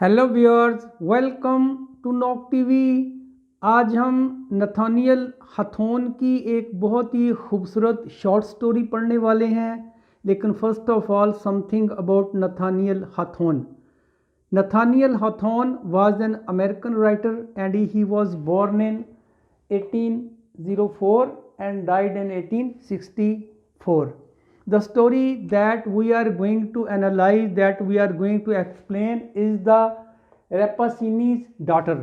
Hello viewers, welcome to Knock TV. आज हम Nathaniel हथोन की एक बहुत ही खूबसूरत शॉर्ट स्टोरी पढ़ने वाले हैं। लेकिन first of all something about Nathaniel Hawthorne. Nathaniel Hawthorne was an American writer and he was born in 1804 and died in 1864. The story that we are going to analyze, that we are going to explain, is the Rappaccini's daughter.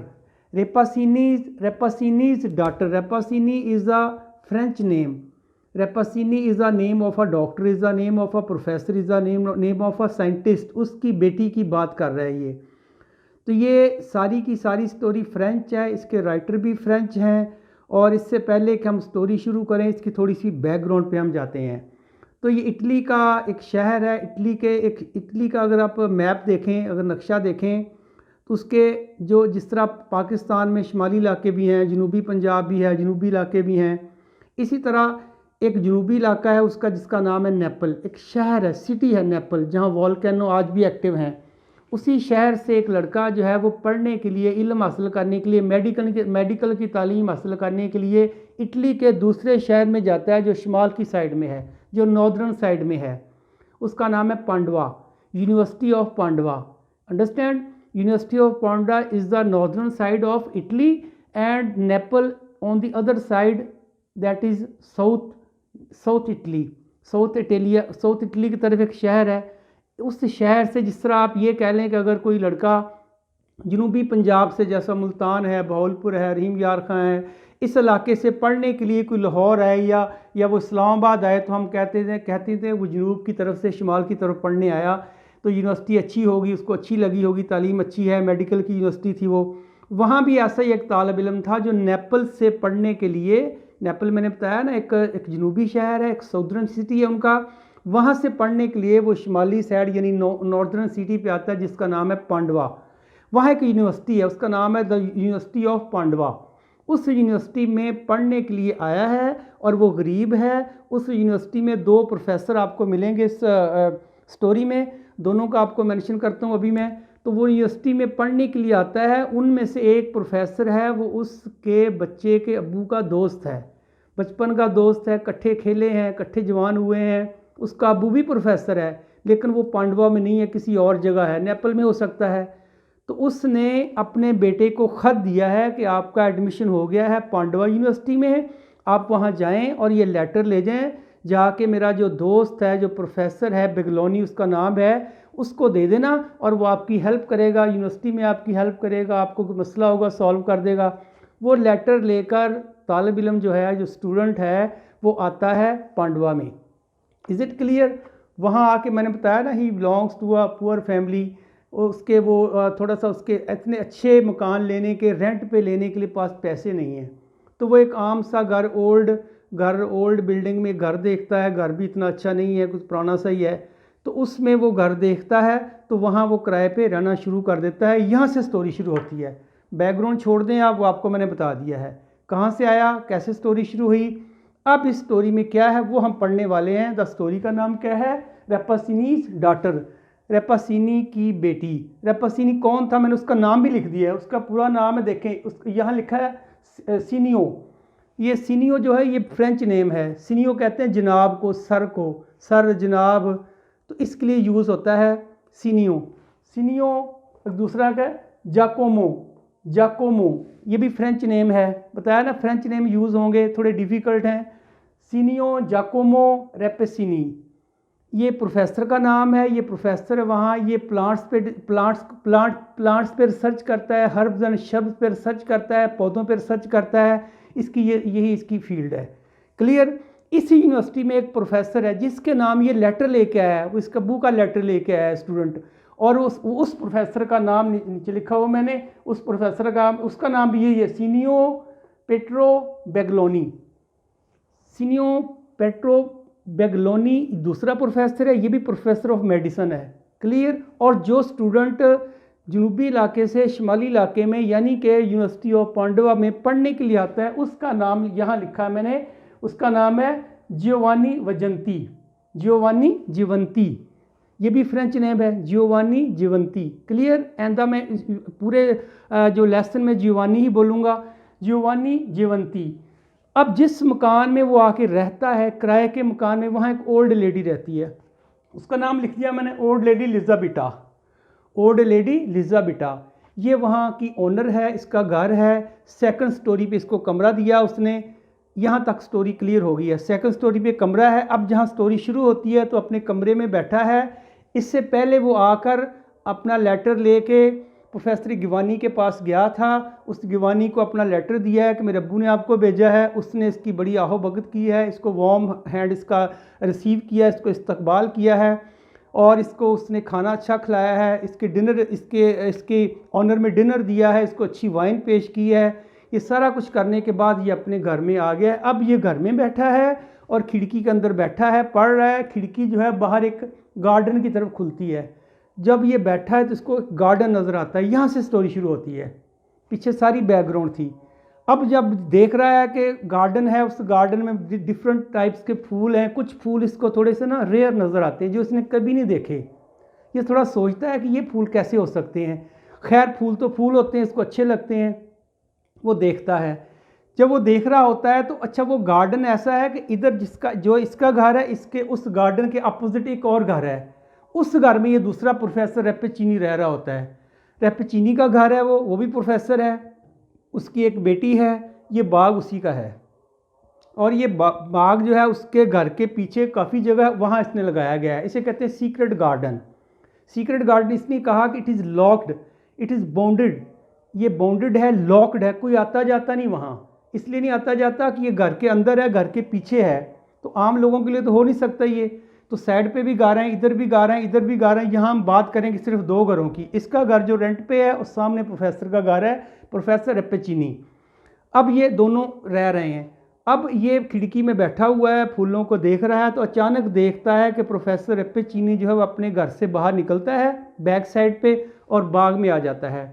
Rappaccini's daughter. Rappaccini is a French name. Rappaccini is the name of a doctor, is the name of a professor, is the name of a scientist. उसकी बेटी की बात कर रहा है ये। तो ये सारी की सारी स्टोरी फ्रेंच है, इसके राइटर भी फ्रेंच हैं। और इससे पहले कि हम स्टोरी शुरू करें, इसकी थोड़ी सी बैकग्राउंड पे हम जाते हैं। तो ये इटली का एक शहर है। इटली का अगर आप मैप देखें, अगर नक्शा देखें, तो उसके जो जिस तरह पाकिस्तान में शुमाली इलाके भी हैं, जनूबी पंजाब भी है, जनूबी इलाके भी हैं, इसी तरह एक जनूबी इलाका है उसका, जिसका नाम है नेपल। एक शहर है, सिटी है नेपल, जहाँ वॉल्केनो आज भी एक्टिव हैं। उसी शहर से एक लड़का जो है वो पढ़ने के लिए, इल्म हासिल करने के लिए, मेडिकल की तालीम हासिल करने के लिए इटली के दूसरे शहर में जाता है, जो शुमाल की साइड में है, जो नॉर्दर्न साइड में है। उसका नाम है Padua, university of Padua. Understand? University of Padua is the northern side of Italy and Naples on the other side, that is south Italy की तरफ एक शहर है। उस शहर से, जिस तरह आप ये कह लें कि अगर कोई लड़का जनूबी पंजाब से, जैसा मुल्तान है, बहावलपुर है, रहीम यार खां है, इस इलाके से पढ़ने के लिए कोई लाहौर है या वो इस्लामाबाद आए, तो हम कहते थे वो जनूब की तरफ से शुमाल की तरफ पढ़ने आया। तो यूनिवर्सिटी अच्छी होगी, उसको अच्छी लगी होगी, तालीम अच्छी है, मेडिकल की यूनिवर्सिटी थी वो। वहाँ भी ऐसा ही एक तालिब इल्म था जो नेपल से पढ़ने के लिए, नेपल मैंने बताया ना, एक जनूबी शहर है, एक साउदर्न सिटी है उनका, वहाँ से पढ़ने के लिए वो शुमाली साइड यानी नॉर्दर्न सिटी पे आता है, जिसका नाम है पांडवा। वहाँ एक यूनिवर्सिटी है, उसका नाम है द यूनिवर्सिटी ऑफ पांडवा। उस यूनिवर्सिटी में पढ़ने के लिए आया है और वो गरीब है। उस यूनिवर्सिटी में दो प्रोफेसर आपको मिलेंगे इस स्टोरी में, दोनों का आपको मेंशन करता हूँ अभी मैं। तो वो यूनिवर्सिटी में पढ़ने के लिए आता है। उनमें से एक प्रोफेसर है, वो उसके बच्चे के अब्बू का दोस्त है, बचपन का दोस्त है, इकट्ठे खेले हैं, इकट्ठे जवान हुए हैं। उसका अब्बू भी प्रोफेसर है, लेकिन वो पांडवा में नहीं है, किसी और जगह है, नेपल में हो सकता है। तो उसने अपने बेटे को ख़त दिया है कि आपका एडमिशन हो गया है पांडवा यूनिवर्सिटी में, आप वहाँ जाएं और ये लेटर ले जाएं, जाके मेरा जो दोस्त है, जो प्रोफेसर है, बेगलोनी उसका नाम है, उसको दे देना और वो आपकी हेल्प करेगा, यूनिवर्सिटी में आपकी हेल्प करेगा, आपको कोई मसला होगा सॉल्व कर देगा। वो लेटर लेकर तालिब इल्म जो है, जो स्टूडेंट है, वो आता है पांडवा में। Is it clear? वहाँ आके मैंने बताया ना, he belongs to a poor family. उसके वो थोड़ा सा उसके इतने अच्छे मकान लेने के, रेंट पे लेने के लिए पास पैसे नहीं हैं। तो वो एक आम सा ओल्ड बिल्डिंग में घर देखता है। घर भी इतना अच्छा नहीं है, कुछ पुराना सा ही है। तो उसमें वो घर देखता है, तो वहाँ वो किराए पे रहना शुरू कर देता है। यहाँ से स्टोरी शुरू होती है। बैकग्राउंड छोड़ दें आप, वो आपको मैंने बता दिया है कहाँ से आया, कैसे स्टोरी शुरू हुई। अब इस स्टोरी में क्या है वो हम पढ़ने वाले हैं। द स्टोरी का नाम क्या है? रैप्पासिनीज डॉटर, रैप्पासिनी की बेटी। रैप्पासिनी कौन था? मैंने उसका नाम भी लिख दिया है। उसका पूरा नाम है, देखें यहाँ लिखा है सीनियो। ये सीनियो जो है, ये फ्रेंच नेम है। सीनियो कहते हैं जनाब को, सर को, सर जनाब, तो इसके लिए यूज़ होता है सीनियो। दूसरा क्या? जाकोमो, ये भी फ्रेंच नेम है। बताया ना, फ्रेंच नेम यूज़ होंगे, थोड़े डिफ़िकल्ट हैं। सीनियो जाकोमो रैप्पासिनी, ये प्रोफेसर का नाम है। ये प्रोफेसर है वहाँ, ये प्लांट्स पे रिसर्च करता है, हर्ब्स एंड शब्द पे रिसर्च करता है, पौधों पे रिसर्च करता है। यही इसकी फील्ड है। क्लियर? इसी यूनिवर्सिटी में एक प्रोफेसर है जिसके नाम ये लेटर लेके आया है, वो इसका अब्बू का लेटर लेके आया है स्टूडेंट। और उस प्रोफेसर का नाम नीचे लिखा हुआ मैंने, उस प्रोफेसर का, उसका नाम भी यही है, सीनियो पेट्रो बेगलोनी। सीनियो पेट्रो बेगलोनी दूसरा प्रोफेसर है, ये भी प्रोफेसर ऑफ मेडिसिन है। क्लियर? और जो स्टूडेंट जनूबी इलाके से शुमाली इलाके में, यानी कि यूनिवर्सिटी ऑफ पांडवा में पढ़ने के लिए आता है, उसका नाम यहाँ लिखा है मैंने, उसका नाम है जियोवानी जिवंती। ये भी फ्रेंच नेम है, जियोवानी जीवंती। क्लियर? एंड मैं पूरे जो लेसन में जियोवानी ही बोलूँगा, जियोवानी जीवंती। अब जिस मकान में वो आके रहता है, किराए के मकान में, वहाँ एक ओल्ड लेडी रहती है, उसका नाम लिख दिया मैंने, ओल्ड लेडी लिजाबिटा। ओल्ड लेडी लिजाबिटा, ये वहाँ की ओनर है, इसका घर है, सेकंड स्टोरी पे इसको कमरा दिया उसने। यहाँ तक स्टोरी क्लियर हो गई है, सेकंड स्टोरी पे कमरा है। अब जहाँ स्टोरी शुरू होती है तो अपने कमरे में बैठा है। इससे पहले वो आकर अपना लेटर लेके प्रोफेसर गिवानी के पास गया था। उस गिवानी को अपना लेटर दिया है कि मेरे अब्बू ने आपको भेजा है। उसने इसकी बड़ी आहो भगत की है, इसको वार्म हैंड इसका रिसीव किया, इसको इस्तकबाल किया है और इसको उसने खाना अच्छा खिलाया है। इसके डिनर इसके ऑनर में डिनर दिया है, इसको अच्छी वाइन पेश की है। ये सारा कुछ करने के बाद ये अपने घर में आ गया। अब ये घर में बैठा है और खिड़की के अंदर बैठा है, पढ़ रहा है। खिड़की जो है बाहर एक गार्डन की तरफ खुलती है। जब ये बैठा है तो इसको गार्डन नज़र आता है, यहाँ से स्टोरी शुरू होती है। पीछे सारी बैकग्राउंड थी। अब जब देख रहा है कि गार्डन है, उस गार्डन में डिफरेंट टाइप्स के फूल हैं। कुछ फूल इसको थोड़े से ना रेयर नज़र आते हैं, जो इसने कभी नहीं देखे। ये थोड़ा सोचता है कि ये फूल कैसे हो सकते हैं। खैर, फूल तो फूल होते हैं, इसको अच्छे लगते हैं। वो देखता है। जब वो देख रहा होता है तो अच्छा, वो गार्डन ऐसा है कि इधर जो इसका घर है, इसके उस गार्डन के अपोजिट एक और घर है। उस घर में ये दूसरा प्रोफेसर रेपेचीनी रह रहा होता है। रेपेचीनी का घर है, वो भी प्रोफेसर है, उसकी एक बेटी है। ये बाग उसी का है और ये बाग जो है उसके घर के पीछे काफ़ी जगह वहाँ इसने लगाया गया है। इसे कहते हैं सीक्रेट गार्डन। सीक्रेट गार्डन इसने कहा कि it is locked, it is bounded. ये बाउंडेड है, लॉक्ड है, कोई आता जाता नहीं वहाँ। इसलिए नहीं आता जाता कि ये घर के अंदर है, घर के पीछे है, तो आम लोगों के लिए तो हो नहीं सकता ये। तो साइड पे भी गा रहे हैं, इधर भी गा रहे हैं, इधर भी गा रहे हैं। यहाँ हम बात करेंगे सिर्फ दो घरों की। इसका घर जो रेंट पे है और सामने प्रोफेसर का घर है, प्रोफेसर रेपेचीनी। अब ये दोनों रह रहे हैं। अब ये खिड़की में बैठा हुआ है, फूलों को देख रहा है, तो अचानक देखता है कि प्रोफेसर रेपेचीनी जो है वो अपने घर से बाहर निकलता है बैक साइड पे और बाग में आ जाता है।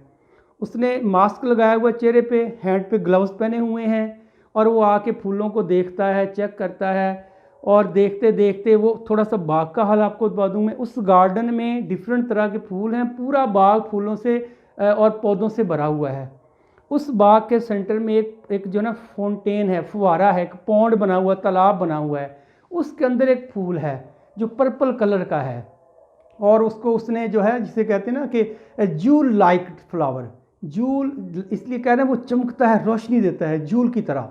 उसने मास्क लगाया हुआ चेहरे पे, हैंड पे ग्लव्स पहने हुए हैं और वो आके फूलों को देखता है, चेक करता है। और देखते देखते वो थोड़ा सा बाग का हाल आपको बता दूँ मैं। उस गार्डन में डिफरेंट तरह के फूल हैं, पूरा बाग फूलों से और पौधों से भरा हुआ है। उस बाग के सेंटर में एक जो ना फाउंटेन है, फुवारा है, एक पौंड बना हुआ, तालाब बना हुआ है। उसके अंदर एक फूल है जो पर्पल कलर का है और उसको उसने जो है, जिसे कहते हैं ना कि जूल लाइक फ्लावर। जूल इसलिए कह रहे हैं, वो चमकता है, रोशनी देता है जूल की तरह,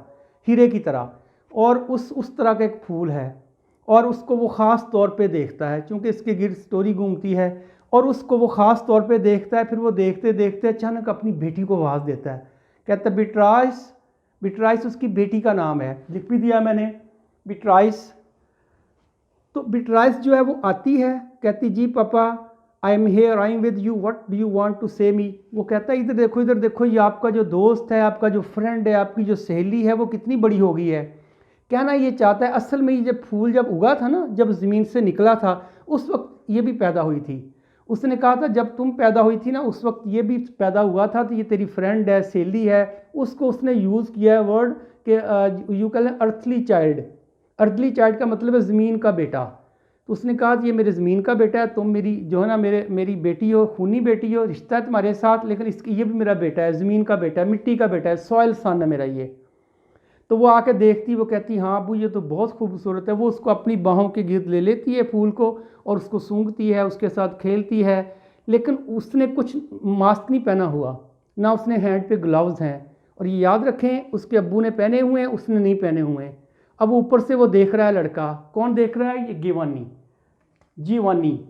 हीरे की तरह। और उस तरह का एक फूल है और उसको वो ख़ास तौर पे देखता है, क्योंकि इसके गिर्द स्टोरी घूमती है और उसको वो ख़ास तौर पे देखता है। फिर वो देखते देखते अचानक अपनी बेटी को आवाज़ देता है, कहता है बिट्राइस। बिट्राइस उसकी बेटी का नाम है, लिख भी दिया मैंने, बिट्राइस। तो बिट्राइस जो है वो आती है, कहती जी पापा I am here, I am with you, what do you want to say me. वो कहता है इधर देखो, ये आपका जो दोस्त है, आपका जो फ्रेंड है, आपकी जो सहेली है, वो कितनी बड़ी हो गई है। कहना ये चाहता है, असल में ये जब फूल जब उगा था ना, जब ज़मीन से निकला था, उस वक्त ये भी पैदा हुई थी। उसने कहा था जब तुम पैदा हुई थी ना, उस वक्त ये भी पैदा हुआ था, तो ये तेरी फ्रेंड है, सहेली है। उसको उसने यूज़ किया है वर्ड कि यू कह लें अर्थली चाइल्ड। अर्थली चाइल्ड का मतलब है ज़मीन का बेटा। तो उसने कहा ये मेरे ज़मीन का बेटा है, तुम मेरी जो है ना मेरी बेटी हो, खूनी बेटी हो, रिश्ता है तुम्हारे साथ, लेकिन इसकी ये भी मेरा बेटा है, ज़मीन का बेटा है, मिट्टी का बेटा है, सॉइल सन है मेरा ये। तो वो आके देखती, वो कहती हाँ अबू ये तो बहुत खूबसूरत है। वो उसको अपनी बाहों के गिर्द ले लेती है फूल को और उसको सूंघती है, उसके साथ खेलती है। लेकिन उसने कुछ मास्क नहीं पहना हुआ, ना उसने हैंड पे ग्लव्स हैं। और ये याद रखें, उसके अब्बू ने पहने हुए हैं, उसने नहीं पहने हुए हैं। अब ऊपर से वो देख रहा है लड़का, कौन देख रहा है, ये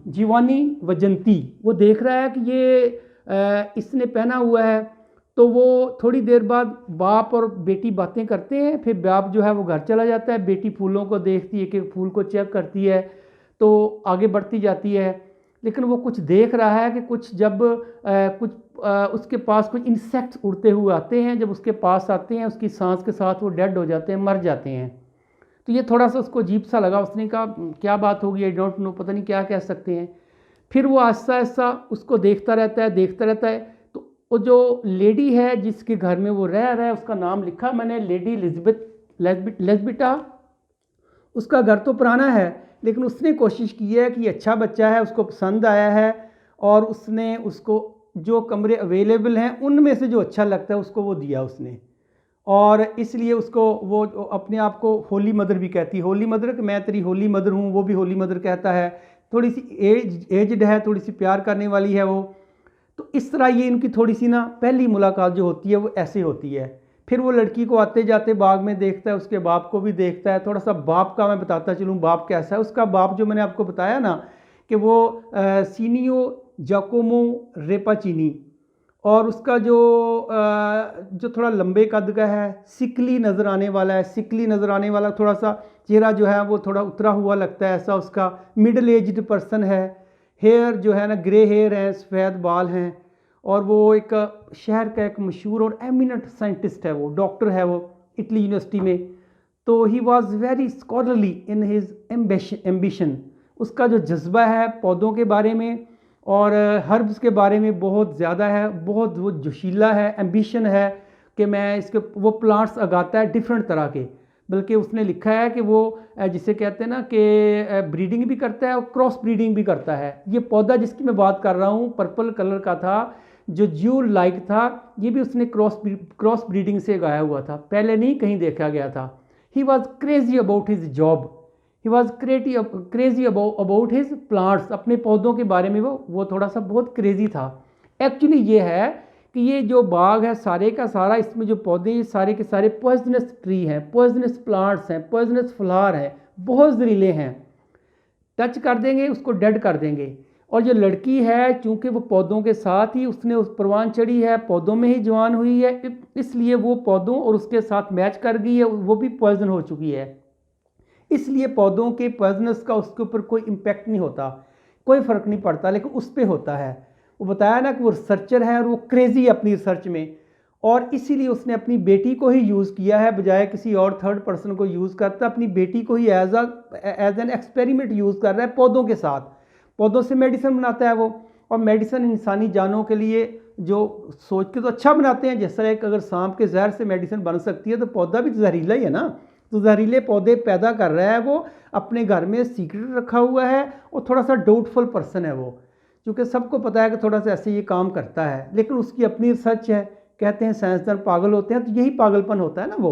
जीवानी वजंती। वो देख रहा है कि ये इसने पहना हुआ है। तो वो थोड़ी देर बाद बाप और बेटी बातें करते हैं, फिर बाप जो है वो घर चला जाता है। बेटी फूलों को देखती है, एक एक फूल को चेक करती है, तो आगे बढ़ती जाती है। लेकिन वो कुछ देख रहा है कि कुछ जब उसके पास कुछ इंसेक्ट्स उड़ते हुए आते हैं, जब उसके पास आते हैं उसकी सांस के साथ वो डेड हो जाते हैं, मर जाते हैं। तो ये थोड़ा सा उसको अजीब सा लगा। उसने कहा क्या बात होगी, आई डोंट नो, पता नहीं क्या कह सकते हैं। फिर वो आहिस्ता आहिस्ता उसको देखता रहता है। तो वो जो लेडी है जिसके घर में वो रह रहा है, उसका नाम लिखा मैंने, लेडी लिज़बिटा। उसका घर तो पुराना है, लेकिन उसने कोशिश की है कि अच्छा बच्चा है, उसको पसंद आया है और उसने उसको जो कमरे अवेलेबल हैं उनमें से जो अच्छा लगता है उसको वो दिया उसने। और इसलिए उसको वो अपने आप को होली मदर भी कहती है, होली मदर कि मैं तेरी होली मदर हूँ, वो भी होली मदर कहता है। थोड़ी सी एजड है, थोड़ी सी प्यार करने वाली है वो। तो इस तरह ये इनकी थोड़ी सी ना पहली मुलाकात जो होती है वो ऐसे होती है। फिर वो लड़की को आते जाते बाग में देखता है, उसके बाप को भी देखता है। थोड़ा सा बाप का मैं बताता चलूँ, बाप कैसा है। उसका बाप जो मैंने आपको बताया ना कि वो सीनियो जाकोमो रेपाचीनी, और उसका जो थोड़ा लंबे कद का है, सिकली नज़र आने वाला है, सिकली नज़र आने वाला, थोड़ा सा चेहरा जो है वो थोड़ा उतरा हुआ लगता है, ऐसा उसका मिडिल एज्ड पर्सन है। हेयर जो है ना ग्रे हेयर है, सफ़ेद बाल हैं। और वो एक शहर का एक मशहूर और एमिनेंट साइंटिस्ट है, वो डॉक्टर है वो इटली यूनिवर्सिटी में। तो he was very scholarly in his ambition. उसका जो जज्बा है पौधों के बारे में और हर्ब्स के बारे में बहुत ज़्यादा है, बहुत वो जोशीला है, एम्बिशन है कि मैं इसके वो प्लांट्स उगाता है डिफरेंट तरह के। बल्कि उसने लिखा है कि वो जिसे कहते हैं ना कि ब्रीडिंग भी करता है और क्रॉस ब्रीडिंग भी करता है। ये पौधा जिसकी मैं बात कर रहा हूँ पर्पल कलर का था, जो ज्यूल लाइक था, ये भी उसने क्रॉस ब्रीडिंग से उगाया हुआ था, पहले नहीं कहीं देखा गया था। He was crazy about his job, he was crazy about his plants. अपने पौधों के बारे में वो थोड़ा सा बहुत क्रेजी था। एक्चुअली ये है कि ये जो बाग है सारे का सारा, इसमें जो पौधे ये सारे के सारे पॉइजनस ट्री हैं, पॉइजनस प्लांट्स हैं, पॉइजनस फ्लावर हैं, बहुत जहरीले हैं। टच कर देंगे उसको डेड कर देंगे। और जो लड़की है चूँकि वो पौधों के साथ ही उसने उस परवान चढ़ी है, पौधों में ही जवान हुई है, इसलिए वो पौधों और उसके साथ मैच कर गई है, वो भी पॉइजन हो चुकी है। इसलिए पौधों के पॉइजनस का उसके ऊपर कोई इम्पैक्ट नहीं होता, कोई फ़र्क नहीं पड़ता, लेकिन उस पर होता है। वो बताया ना कि वो रिसर्चर है और वो क्रेज़ी है अपनी रिसर्च में, और इसीलिए उसने अपनी बेटी को ही यूज़ किया है, बजाय किसी और थर्ड पर्सन को यूज़ करता। अपनी बेटी को ही एज एन एक्सपेरिमेंट यूज़ कर रहा है पौधों के साथ। पौधों से मेडिसिन बनाता है वो, और मेडिसिन इंसानी जानों के लिए जो सोच के तो अच्छा बनाते हैं। जिस तरह एक अगर सांप के जहर से मेडिसिन बन सकती है तो पौधा भी जहरीला ही है ना। तो जहरीले पौधे पैदा कर रहा है वो, अपने घर में सीक्रेट रखा हुआ है, और थोड़ा सा डाउटफुल पर्सन है वो, क्योंकि सबको पता है कि थोड़ा सा ऐसे ये काम करता है, लेकिन उसकी अपनी रिसर्च है। कहते हैं साइंसदान पागल होते हैं, तो यही पागलपन होता है ना वो।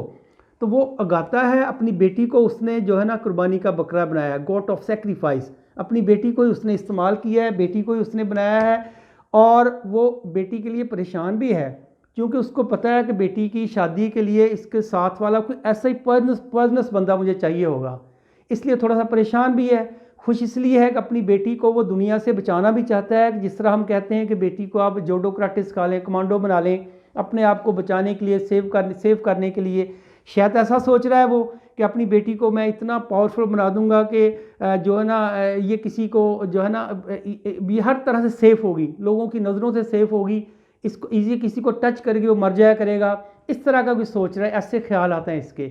तो वो उगाता है अपनी बेटी को, उसने जो है ना कुर्बानी का बकरा बनाया है, गॉट ऑफ सेक्रीफाइस। अपनी बेटी को ही उसने इस्तेमाल किया है, बेटी को ही उसने बनाया है, और वो बेटी के लिए परेशान भी है, क्योंकि उसको पता है कि बेटी की शादी के लिए इसके साथ वाला कोई ऐसा ही पॉइजनस बंदा मुझे चाहिए होगा, इसलिए थोड़ा सा परेशान भी है। खुश इसलिए है कि अपनी बेटी को वो दुनिया से बचाना भी चाहता है। जिस तरह हम कहते हैं कि बेटी को आप जोडो कराटे सिखा लें, कमांडो बना लें, अपने आप को बचाने के लिए, सेव करने के लिए, शायद ऐसा सोच रहा है वो कि अपनी बेटी को मैं इतना पावरफुल बना दूंगा कि जो है ना ये किसी को जो है ना ये हर तरह से सेफ़ होगी, लोगों की नज़रों से सेफ़ होगी, इसको इजी किसी को टच करके वो मर जाया करेगा। इस तरह का भी सोच रहा है, ऐसे ख्याल आते हैं इसके।